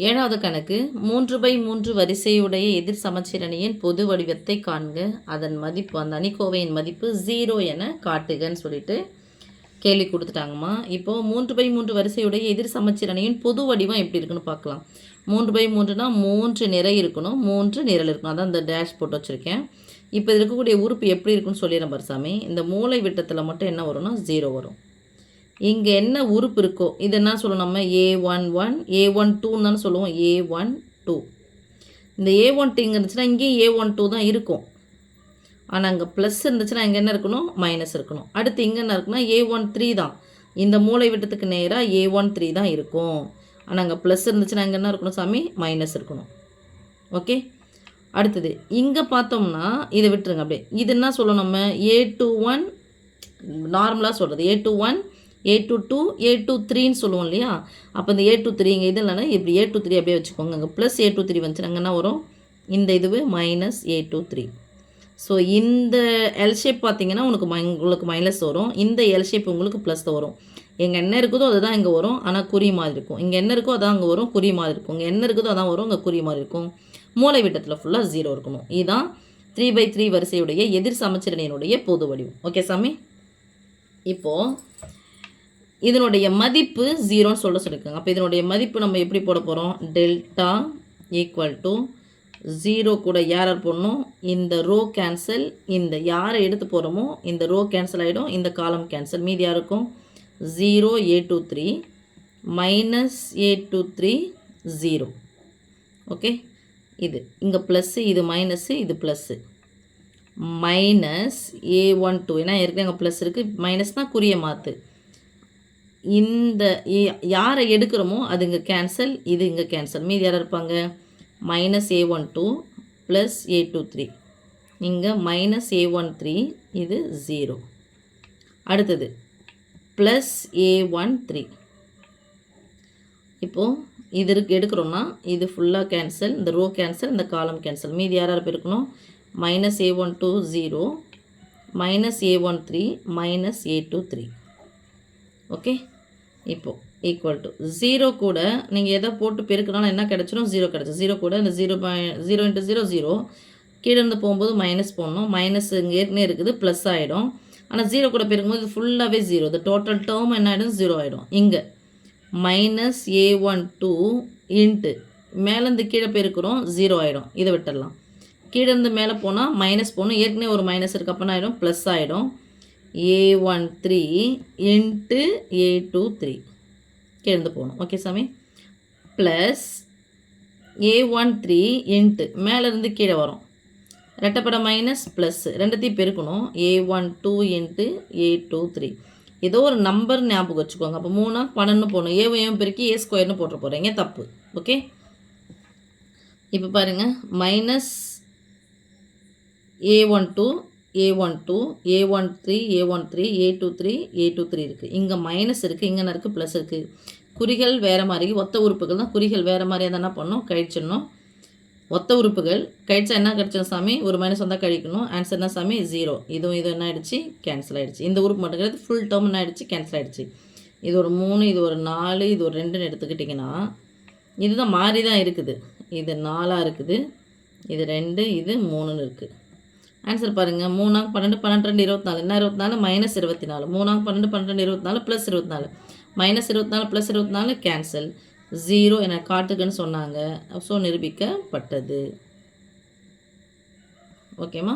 ஏழாவது கணக்கு 3/3 வரிசையுடைய எதிர் சமச்சீர் அணியின் பொது வடிவத்தை காண்க. அதன் மதிப்பு, அந்த அணிக்கோவையின் மதிப்பு 0 என காட்டுகன்னு சொல்லிட்டு கேள்வி கொடுத்துட்டாங்கம்மா. இப்போது 3/3 வரிசையுடைய எதிர் சமச்சீர் அணியின் பொது வடிவம் எப்படி இருக்குன்னு பார்க்கலாம். 3/3னா 3 நிறை இருக்கணும், 3 நிரல் இருக்கணும். அதான் இந்த டேஷ் போட்டு வச்சுருக்கேன். இப்போ இது இருக்கக்கூடிய உறுப்பு எப்படி இருக்குன்னு சொல்லிடுறேன் பரிசாமி. இந்த மூளை விட்டத்தில் மட்டும் என்ன வரும்னா 0 வரும். இங்கே என்ன உறுப்பு இருக்கோ இது என்ன சொல்லணும், நம்ம A11 A12 தானே சொல்லுவோம். A12 இந்த A12 இங்கே இருந்துச்சுன்னா இங்கேயும் A12 தான் இருக்கும். ஆனால் அங்கே ப்ளஸ் இருந்துச்சுன்னா இங்கே என்ன இருக்கணும், மைனஸ் இருக்கணும். அடுத்து இங்கே என்ன இருக்குன்னா A13 தான். இந்த மூளை விட்டத்துக்கு நேராக A13 தான் இருக்கும். ஆனால் அங்கே ப்ளஸ் இருந்துச்சுன்னா இங்கே என்ன இருக்கணும் சாமி, மைனஸ் இருக்கணும். ஓகே, அடுத்தது இங்கே பார்த்தோம்னா இதை விட்டுருங்க அப்படியே. இது என்ன சொல்லணும், நம்ம A21 நார்மலாக சொல்கிறது A21 A22 A23ன்னு சொல்லுவோம் இல்லையா. அப்போ இந்த A23 இங்கே இது இல்லைன்னா இப்படி A23 அப்படியே வச்சுக்கோங்க. அங்கே ப்ளஸ் A23 வந்துச்சுன்னா அங்கே என்ன வரும், இந்த இதுவே மைனஸ் A23. ஸோ இந்த எல் ஷேப் பார்த்தீங்கன்னா உங்களுக்கு மைனஸ் வரும், இந்த எல் ஷேப் உங்களுக்கு ப்ளஸ் வரும். எங்கே என்ன இருக்குதோ அதுதான் இங்கே வரும், ஆனால் குறி மாதிரி இருக்கும். இங்கே என்ன இருக்கோ அதான் அங்கே வரும், குறி மாதிரி இருக்கும். இங்கே என்ன இருக்குதோ அதான் வரும், இங்கே குறி மாதிரி இருக்கும். மூளை விட்டத்தில் ஃபுல்லாக 0 இருக்கணும். இதுதான் 3/3 வரிசையுடைய எதிர் சமச்சீரணியினுடைய பொது வடிவம். ஓகே சாமி. இப்போது இதனுடைய மதிப்பு 0ன்னு சொல்லியிருக்காங்க. அப்போ இதனுடைய மதிப்பு நம்ம எப்படி போட போகிறோம், டெல்டா ஈக்குவல் டு 0 கூட யார் போடணும், இந்த ரோ கேன்சல், இந்த யாரை எடுத்து போகிறோமோ இந்த ரோ கேன்சல் ஆகிடும், இந்த காலம் கேன்சல், மீதி யாருக்கும் 0 A23 மைனஸ் A23 0. ஓகே, இது இங்கே ப்ளஸ்ஸு, இது மைனஸ்ஸு, இது ப்ளஸ்ஸு, மைனஸ் A12 ஏன்னா ஏற்கனவே அங்கே ப்ளஸ் இருக்குது, மைனஸ்னால் குறிய மாற்று. இந்த யாரை எடுக்கிறோமோ அது இங்கே கேன்சல், இது இங்கே கேன்சல், மீதி யார் இருப்பாங்க, மைனஸ் A12 ப்ளஸ் A23, இங்கே மைனஸ் A13, இது 0. அடுத்தது ப்ளஸ் A13. இப்போது இது எடுக்கிறோன்னா இது ஃபுல்லாக கேன்சல், இந்த ரோ கேன்சல், இந்த காலம் கேன்சல், மீதி யார் இருக்கணும், minus A12 0 minus A13 minus A23. Okay, இப்போது ஈக்குவல் டு 0 கூட நீங்கள் எதை போட்டு பெருக்கினாலும் என்ன கிடச்சிடும், 0 கிடச்சி. 0 கூட இந்த 0 இன்ட்டு 0 0, கீழே இருந்து போகும்போது மைனஸ் போடணும், மைனஸ் இங்கே ஏற்கனவே இருக்குது ப்ளஸ் ஆகிடும். ஆனால் 0 கூட பெருக்கும்போது இது ஃபுல்லாகவே 0, இந்த டோட்டல் டேர்ம் என்ன ஆகிடும், 0 ஆகிடும். இங்கே மைனஸ் A12 இன்ட்டு மேலேருந்து கீழே பெருக்கிறோம் 0 ஆகிடும். இதை விட்டுடலாம். கீழேருந்து மேலே போனால் மைனஸ் போகணும், ஏற்கனவே ஒரு மைனஸ் இருக்குது, அப்போ ஆகிடும் ப்ளஸ் ஆகிடும். A13 இன்ட்டு A23 கீழேருந்து போகணும். ஓகே சாமி, ப்ளஸ் A13 இன்ட்டு மேலேருந்து கீழே வரும், ரெட்டப்பட மைனஸ் ப்ளஸ், ரெண்டுத்தையும் பெருக்கணும், A12 இன்ட்டு A23. ஏதோ ஒரு நம்பர் ஞாபகம் வச்சுக்கோங்க. அப்போ 3 12 போகணும், ஏவையும் பெருக்கி A ஸ்கொயர்னு போட்டு போகிறீங்க, தப்பு. ஓகே, இப்போ பாருங்கள், minus A12 A13 A13 A23 A23 இருக்குது. இங்கே மைனஸ் இருக்குது, இங்கே என்ன இருக்குது, ப்ளஸ் இருக்குது. குறிகள் வேறு மாதிரி, ஒத்த உறுப்புகள் தான். குறிகள் வேறு மாதிரியாக தான் என்ன பண்ணணும், கழிச்சிடணும். ஒத்த உறுப்புகள் கழிச்சா என்ன கிடச்சோம் சாமி, ஒரு மைனஸ் வந்தால் கழிக்கணும். ஆன்சர் என்ன சாமி, 0. இதுவும் இது என்ன ஆகிடுச்சு, கேன்சல் ஆகிடுச்சு. இந்த உறுப்பு மட்டும் கிடையாது, ஃபுல் டேர்ம் என்ன ஆகிடுச்சு, கேன்சல் ஆகிடுச்சு. இது ஒரு 3, இது ஒரு 4, இது ஒரு 2ன்னு எடுத்துக்கிட்டிங்கன்னா இதுதான் மாறி தான் இருக்குது. இது 4 இருக்குது, இது 2, இது 3ன்னு இருக்குது. ஆன்சர் பாருங்கள், 3 12 12 2 24, என்ன 24 minus 24, 3 12 12 24 plus 24, minus 24 plus 24 cancel, 0 என காட்டுக்குன்னு சொன்னாங்க. ஸோ நிரூபிக்கப்பட்டது. ஓகேம்மா.